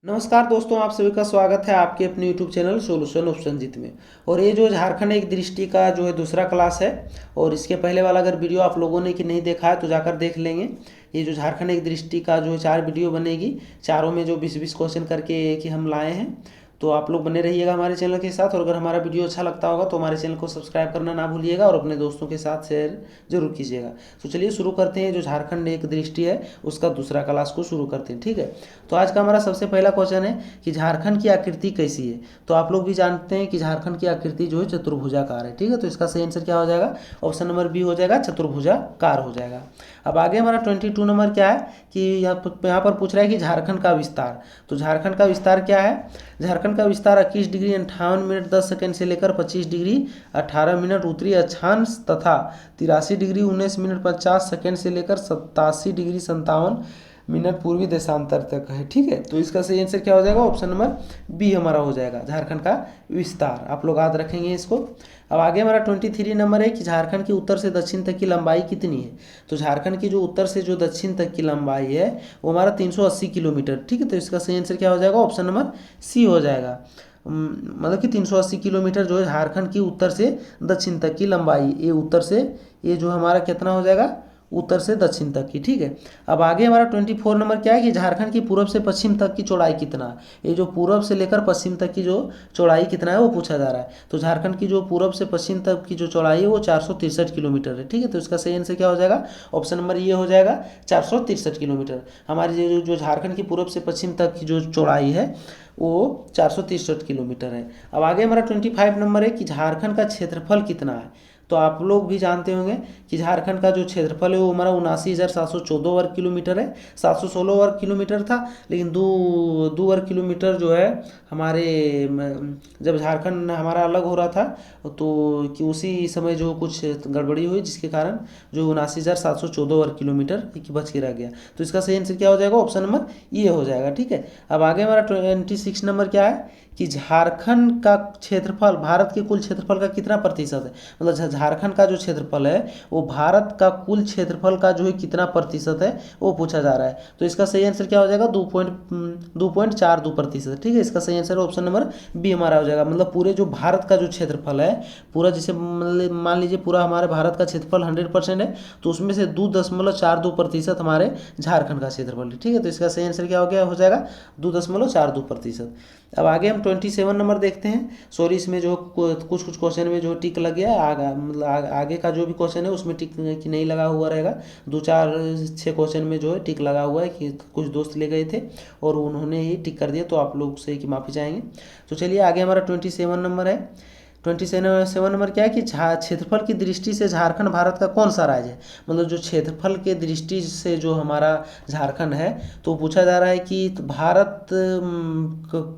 नमस्कार दोस्तों, आप सभी का स्वागत है आपके अपने YouTube channel solution of Sanjeet में। और ये जो झारखंड एक दृष्टि का जो है दूसरा क्लास है। और इसके पहले वाला अगर वीडियो आप लोगों ने कि नहीं देखा है तो जाकर देख लेंगे। ये जो झारखंड एक दृष्टि का जो है 4 वीडियो बनेगी, चारों में जो 20-20 क्वेश्चन करके कि हम लाए हैं। तो आप लोग बने रहिएगा हमारे चैनल के साथ। और अगर हमारा वीडियो अच्छा लगता होगा तो हमारे चैनल को सब्सक्राइब करना ना भूलिएगा और अपने दोस्तों के साथ शेयर जरूर कीजिएगा। तो चलिए शुरू करते हैं। जो झारखंड एक दृष्टि है उसका दूसरा क्लास को शुरू करते हैं, ठीक है। तो आज का हमारा सबसे पहला क्वेश्चन है कि झारखंड की आकृति कैसी है। तो आप लोग भी जानते हैं कि झारखंड की आकृति जो है चतुर्भुजाकार है, ठीक है। तो इसका सही आंसर क्या हो जाएगा? ऑप्शन नंबर बी हो जाएगा, चतुर्भुजाकार हो जाएगा। अब आगे हमारा 22 नंबर क्या है कि यहाँ पर पूछ रहा है कि झारखंड का विस्तार। तो झारखंड का विस्तार क्या है? झारखंड का विस्तार 21 डिग्री 58 मिनट 10 सेकंड से लेकर 25 डिग्री 18 मिनट उत्तरी अक्षांश तथा 83 डिग्री 19 मिनट 50 सेकंड से लेकर 87 डिग्री 57 मिनट पूर्वी देशांतर तक है, ठीक है। तो इसका सही आंसर क्या हो जाएगा? ऑप्शन नंबर बी हमारा हो जाएगा, झारखंड का विस्तार। आप लोग याद रखेंगे इसको। अब आगे हमारा 23 नंबर है कि झारखंड की उत्तर से दक्षिण तक की लंबाई कितनी है। तो झारखंड की जो उत्तर से जो दक्षिण तक की लंबाई है वो हमारा 380 किलोमीटर, ठीक है। तो इसका सही आंसर क्या हो जाएगा? ऑप्शन नंबर सी हो जाएगा। मतलब कि 380 किलोमीटर जो है झारखंड की उत्तर से दक्षिण तक की लंबाई। ये उत्तर से ये जो हमारा कितना हो जाएगा? उत्तर से दक्षिण तक की, ठीक है। अब आगे हमारा 24 नंबर क्या है कि झारखंड की पूर्व से पश्चिम तक की चौड़ाई कितना है। ये जो पूर्व से लेकर पश्चिम तक की जो चौड़ाई कितना है वो पूछा जा रहा है। तो झारखंड की जो पूर्व से पश्चिम तक की जो चौड़ाई है वो 463 किलोमीटर है, ठीक है। तो इसका सही आंसर क्या हो जाएगा? ऑप्शन नंबर ये हो जाएगा, 463 किलोमीटर। हमारी जो झारखंड की पूर्व से पश्चिम तक की जो चौड़ाई है वो 463 किलोमीटर है। अब आगे हमारा 25 नंबर है कि झारखंड का क्षेत्रफल कितना है। तो आप लोग भी जानते होंगे कि झारखंड का जो क्षेत्रफल है वो हमारा 79,714 वर्ग किलोमीटर है। 716 वर्ग किलोमीटर था, लेकिन दो वर्ग किलोमीटर जो है हमारे जब झारखंड हमारा अलग हो रहा था तो कि उसी समय जो कुछ गड़बड़ी हुई जिसके कारण जो 79,714 वर्ग किलोमीटर बच के रह गया। तो इसका सही आंसर क्या हो जाएगा? ऑप्शन नंबर ये हो जाएगा, ठीक है। अब आगे हमारा 26 नंबर क्या है कि झारखंड का क्षेत्रफल भारत के कुल क्षेत्रफल का कितना प्रतिशत है। मतलब झारखंड का जो क्षेत्रफल है वो भारत का कुल क्षेत्रफल का जो है कितना प्रतिशत है वो पूछा जा रहा है। तो इसका सही आंसर क्या हो जाएगा? 2.42%, ठीक है। इसका सही आंसर ऑप्शन नंबर बी हमारा हो जाएगा। मतलब पूरे जो भारत का जो क्षेत्रफल है पूरा, जैसे मतलब मान लीजिए पूरा हमारे भारत का क्षेत्रफल 100% है तो उसमें से 2.42% हमारे झारखंड का क्षेत्रफल है, ठीक है। तो इसका सही आंसर क्या हो जाएगा? 2.42%। अब आगे हम 27 नंबर देखते हैं। सॉरी, इसमें जो कुछ क्वेश्चन में जो टिक लग गया है मतलब आगे का जो भी क्वेश्चन है उसमें टिक कि नहीं लगा हुआ रहेगा। 2-4-6 क्वेश्चन में जो है टिक लगा हुआ है कि कुछ दोस्त ले गए थे और उन्होंने ही टिक कर दिया, तो आप लोग से कि माफ़ी चाहेंगे। तो चलिए आगे हमारा 27 नंबर है। 27 नंबर क्या है कि क्षेत्रफल की दृष्टि से झारखंड भारत का कौन सा राज्य है। मतलब जो क्षेत्रफल के दृष्टि से जो हमारा झारखंड है तो पूछा जा रहा है कि भारत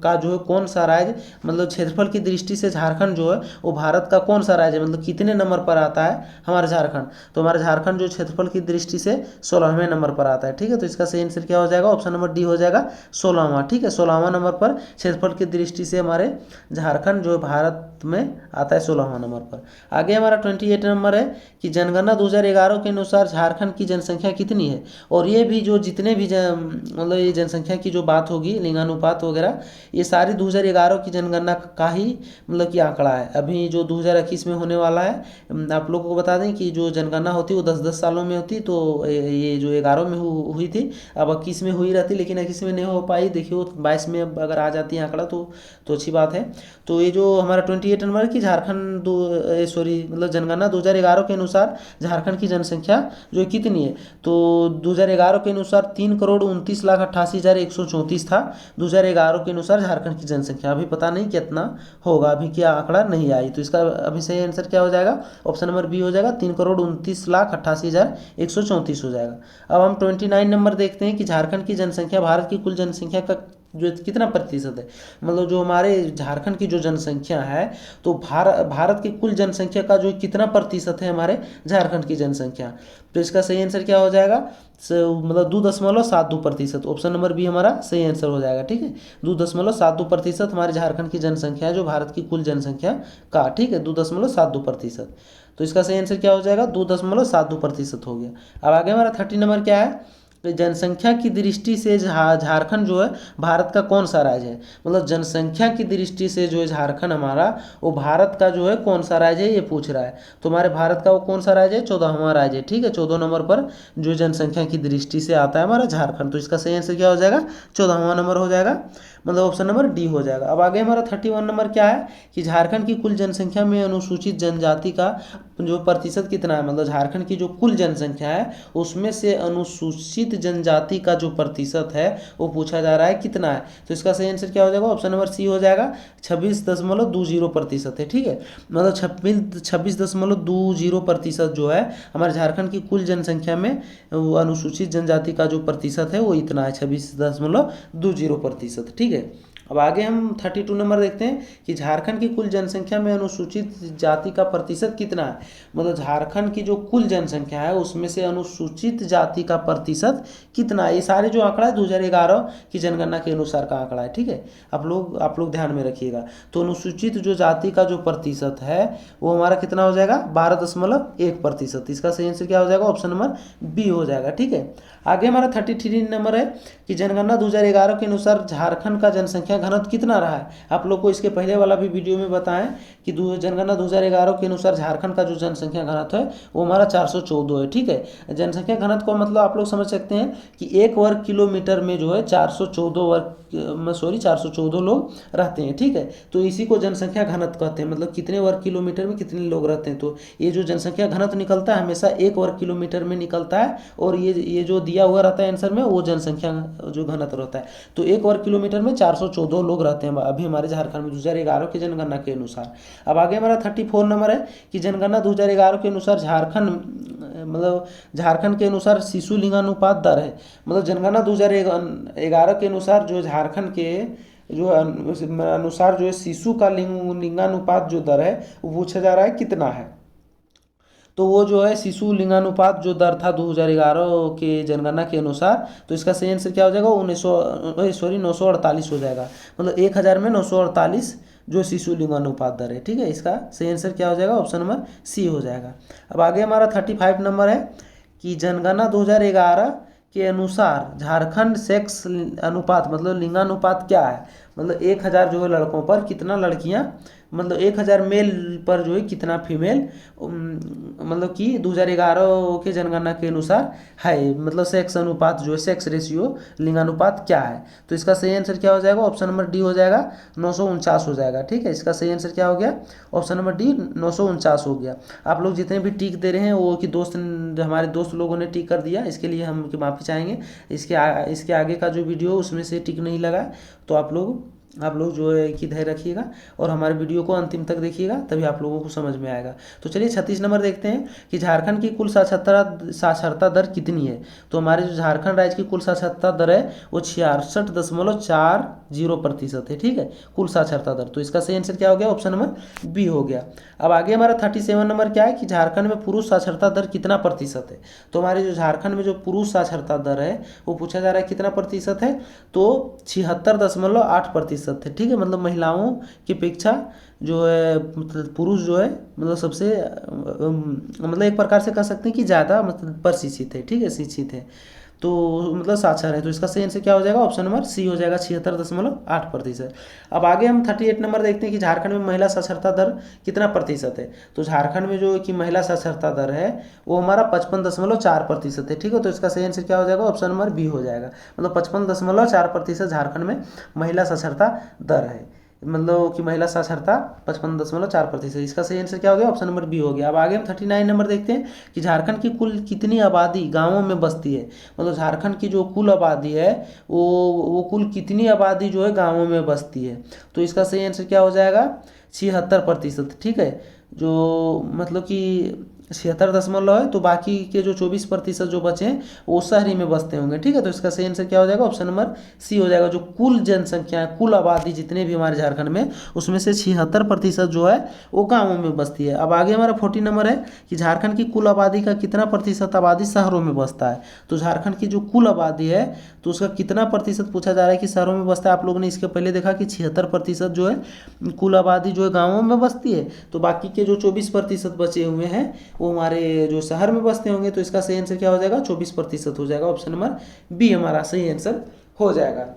का जो है कौन सा राज्य, मतलब क्षेत्रफल की दृष्टि से झारखंड जो है वो भारत का कौन सा राज्य है, मतलब कितने नंबर पर आता है हमारा झारखंड। तो हमारा झारखंड जो क्षेत्रफल की दृष्टि से 16वें नंबर पर आता है, ठीक है। तो इसका सही आंसर क्या हो जाएगा? ऑप्शन नंबर डी हो जाएगा, 16वां, ठीक है। 16वां नंबर पर क्षेत्रफल की दृष्टि से हमारे झारखंड जो भारत में आता है 16वां नंबर पर। आगे हमारा 28 नंबर है कि जनगणना 2011 के अनुसार झारखंड की जनसंख्या कितनी है। और ये भी जो जितने भी मतलब ये जनसंख्या की जो बात होगी, लिंगानुपात वगैरह, ये सारी 2011 की जनगणना का ही मतलब कि आंकड़ा है। अभी जो 2021 में होने वाला है, आप लोगों को बता दें कि जो जनगणना होती है वो 10-10 सालों में होती, तो ये जो 11 में हुई थी, अब 21 में हुई रहती, लेकिन 21 में नहीं हो पाई। देखिए 22 में अगर आ जाती है आंकड़ा तो अच्छी बात है। तो ये जो हमारा 28 नंबर की झारखंड मतलब जनगणना 2011 के अनुसार झारखंड की जनसंख्या जो कितनी है। तो 2011 के अनुसार 3,29,88,134 था 2011 के अनुसार झारखंड की जनसंख्या। अभी पता नहीं कितना होगा, अभी क्या आंकड़ा नहीं आई। तो इसका अभी सही आंसर क्या हो जाएगा? ऑप्शन नंबर बी हो जाएगा, 3,29,88,134 हो जाएगा। अब हम 29 नंबर देखते हैं कि झारखंड की जनसंख्या भारत की कुल जनसंख्या का जो कितना प्रतिशत है। मतलब जो हमारे झारखंड की जो जनसंख्या है तो भारत की कुल जनसंख्या का जो कितना प्रतिशत है हमारे झारखंड की जनसंख्या। तो इसका सही आंसर क्या हो जाएगा? मतलब 2.72%। ऑप्शन नंबर बी हमारा सही आंसर हो जाएगा, ठीक है। 2.72% हमारे झारखंड की जनसंख्या है जो भारत की कुल जनसंख्या का, ठीक है, 2.72%। तो इसका सही आंसर क्या हो जाएगा? 2.72% हो गया। अब आगे हमारा 30 नंबर क्या है जनसंख्या की दृष्टि से झारखंड जो है भारत का कौन सा राज्य है, मतलब जनसंख्या की दृष्टि से जो है झारखंड हमारा वो भारत का जो है कौन सा राज्य है ये पूछ रहा है। तो हमारे भारत का वो कौन सा राज्य है, 14वां राज्य है। ठीक है, 14 नंबर पर जो जनसंख्या की दृष्टि से आता है हमारा झारखंड। तो इसका सही आंसर क्या हो जाएगा, 14वां नंबर हो जाएगा, मतलब ऑप्शन नंबर डी हो जाएगा। अब आगे हमारा 31 नंबर क्या है कि झारखंड की कुल जनसंख्या में अनुसूचित जनजाति का जो प्रतिशत कितना है, मतलब झारखंड की जो कुल जनसंख्या है उसमें से अनुसूचित जनजाति का जो प्रतिशत है वो पूछा जा रहा है कितना है। तो इसका सही आंसर क्या हो जाएगा, ऑप्शन नंबर सी हो जाएगा, 26.20% है। ठीक है, मतलब 26.20% जो है हमारे झारखंड की कुल जनसंख्या में वो अनुसूचित जनजाति का जो प्रतिशत है वो इतना है, 26.20%। ठीक है, अब आगे हम 32 नंबर देखते हैं कि झारखंड की कुल जनसंख्या में अनुसूचित जाति का प्रतिशत कितना है, मतलब झारखंड की जो कुल जनसंख्या है उसमें से अनुसूचित जाति का प्रतिशत कितना है। ये सारे जो आंकड़ा है 2011 की जनगणना के अनुसार का आंकड़ा है। ठीक है, आप लोग ध्यान में रखिएगा। तो अनुसूचित जो जाति का जो प्रतिशत है वो हमारा कितना हो जाएगा, 12.1%। इसका सही आंसर क्या हो जाएगा, ऑप्शन नंबर बी हो जाएगा। ठीक है, आगे हमारा 33 नंबर है कि जनगणना 2011 के अनुसार झारखंड का जनसंख्या घनत्व कितना रहा है। आप लोग को इसके पहले वाला भी वीडियो में बताएं कि जनगणना 2011 के अनुसार झारखंड का जो जनसंख्या घनत्व है वो हमारा 414 है। ठीक है, जनसंख्या घनत्व का मतलब आप लोग समझ सकते हैं कि 1 वर्ग किलोमीटर में जो है 414 लोग रहते हैं। ठीक है, तो इसी को जनसंख्या घनत्व कहते हैं, मतलब कितने वर्ग किलोमीटर में कितने लोग रहते हैं। तो ये जो जनसंख्या घनत्व निकलता है हमेशा 1 वर्ग किलोमीटर में निकलता है, और ये जो दिया हुआ रहता है आंसर में वो जनसंख्या जो घनत्व रहता है। तो 1 वर्ग किलोमीटर में 414 लोग रहते हैं अभी हमारे झारखंड में 2011 की जनगणना के अनुसार। अब आगे हमारा 34 नंबर है कि जनगणना 2011 के अनुसार झारखंड के अनुसार शिशु लिंगानुपात दर है, मतलब जनगणना 2011 के अनुसार जो झारखंड के जो अनुसार जो है शिशु का लिंगानुपात जो दर है वो पूछा जा रहा है कितना है। तो वो जो है शिशु लिंगानुपात जो दर था 2011 के जनगणना के अनुसार, तो इसका सही आंसर क्या हो जाएगा, 948 हो जाएगा, मतलब 1000 में 948 जो शिशु लिंगानुपात दर है। ठीक है, इसका सही आंसर क्या हो जाएगा, ऑप्शन नंबर सी हो जाएगा। अब आगे हमारा 35 नंबर है कि जनगणना 2011 के अनुसार झारखंड सेक्स अनुपात मतलब लिंगानुपात क्या है, मतलब 1000 जो है लड़कों पर कितना लड़कियां, मतलब 1000 मेल पर जो है कितना फीमेल, मतलब कि 2011 के जनगणना के अनुसार है, मतलब सेक्स अनुपात जो है सेक्स रेशियो लिंगानुपात क्या है। तो इसका सही आंसर क्या हो जाएगा, ऑप्शन नंबर डी हो जाएगा, 949 हो जाएगा। ठीक है, इसका सही आंसर क्या हो गया, ऑप्शन नंबर डी 949 हो गया। आप लोग जितने भी टिक दे रहे हैं वो कि हमारे दोस्त लोगों ने टिक कर दिया, इसके लिए हम माफ़ी चाहेंगे। इसके आगे का जो वीडियो उसमें से टिक नहीं लगा, तो आप लोग जो है कि धैर्य रखिएगा और हमारे वीडियो को अंतिम तक देखिएगा, तभी आप लोगों को समझ में आएगा। तो चलिए 36 नंबर देखते हैं कि झारखंड की कुल साक्षरता दर कितनी है। तो हमारे जो झारखंड राज्य की कुल साक्षरता दर है वो 66.40% है। ठीक है, कुल साक्षरता दर। तो इसका सही आंसर क्या हो गया, ऑप्शन नंबर बी हो गया। अब आगे हमारा 37 नंबर क्या है कि झारखंड में पुरुष साक्षरता दर कितना प्रतिशत है। तो हमारे जो झारखंड में जो पुरुष साक्षरता दर है वो पूछा जा रहा है कितना प्रतिशत है, तो 76.8% है। ठीक है, मतलब महिलाओं की अपेक्षा जो है मतलब पुरुष जो है मतलब सबसे मतलब एक प्रकार से कह सकते हैं कि ज़्यादा मतलब प्रशिक्षित है। ठीक है, शिक्षित है, तो मतलब साक्षर है। तो इसका सही आंसर क्या हो जाएगा, ऑप्शन नंबर सी हो जाएगा, 76.8%। अब आगे हम 38 नंबर देखते हैं कि झारखंड में महिला साक्षरता दर कितना प्रतिशत है। तो झारखंड में जो कि महिला साक्षरता दर है वो हमारा 55.4% है। ठीक है, तो इसका सही आंसर क्या हो जाएगा, ऑप्शन नंबर बी हो जाएगा, मतलब 55.4% झारखंड में महिला साक्षरता दर है, मतलब कि महिला साक्षरता 55.4%। इसका सही आंसर क्या हो गया, ऑप्शन नंबर बी हो गया। अब आगे हम 39 नंबर देखते हैं कि झारखंड की कुल कितनी आबादी गांवों में बसती है, मतलब झारखंड की जो कुल आबादी है वो कुल कितनी आबादी जो है गांवों में बसती है। तो इसका सही आंसर क्या हो जाएगा, 76%। ठीक है, जो मतलब कि 76 है, तो बाकी के जो 24% जो बचे हैं वो शहरी में बसते होंगे। ठीक है, तो इसका सही आंसर क्या हो जाएगा, ऑप्शन नंबर सी हो जाएगा। जो कुल जनसंख्या है, कुल आबादी जितने भी हमारे झारखंड में, उसमें से 76% जो है वो गाँवों में बसती है। अब आगे हमारा 40 नंबर है कि झारखंड की कुल आबादी का कितना प्रतिशत आबादी शहरों में बसता है। तो झारखंड की जो कुल आबादी है तो उसका कितना प्रतिशत पूछा जा रहा है कि शहरों में बसता है। आप लोगों ने इसके पहले देखा कि 76% जो है कुल आबादी जो है गाँवों में बसती है, तो बाकी के जो 24% बचे हुए हैं वो हमारे जो शहर में बसते होंगे, तो इसका सही आंसर क्या हो जाएगा, 24% हो जाएगा। ऑप्शन नंबर बी हमारा सही आंसर हो जाएगा।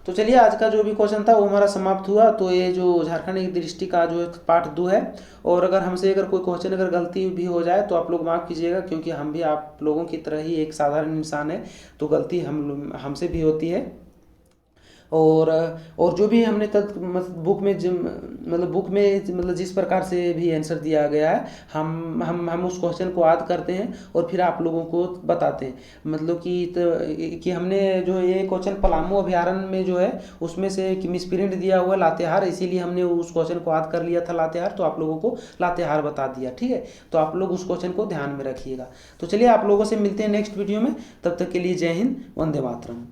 तो चलिए आज का जो भी क्वेश्चन था वो हमारा समाप्त हुआ। तो ये जो झारखंड एक दृष्टि का जो पार्ट 2 है, और अगर हमसे अगर कोई क्वेश्चन अगर गलती भी हो जाए तो आप लोग माफ़ कीजिएगा, क्योंकि हम भी आप लोगों की तरह ही एक साधारण इंसान है, तो गलती हमसे भी होती है। और जो भी हमने बुक में बुक में जिस प्रकार से भी आंसर दिया गया है, हम उस क्वेश्चन को याद करते हैं और फिर आप लोगों को बताते हैं। मतलब कि हमने जो ये क्वेश्चन पलामू अभयारण्य में जो है उसमें से कि मिसप्रिंट दिया हुआ है लातेहार, इसीलिए हमने उस क्वेश्चन को याद कर लिया था लातेहार, तो आप लोगों को लातेहार बता दिया। ठीक है, तो आप लोग उस क्वेश्चन को ध्यान में रखिएगा। तो चलिए आप लोगों से मिलते हैं नेक्स्ट वीडियो में, तब तक के लिए जय हिंद, वंदे मातरम।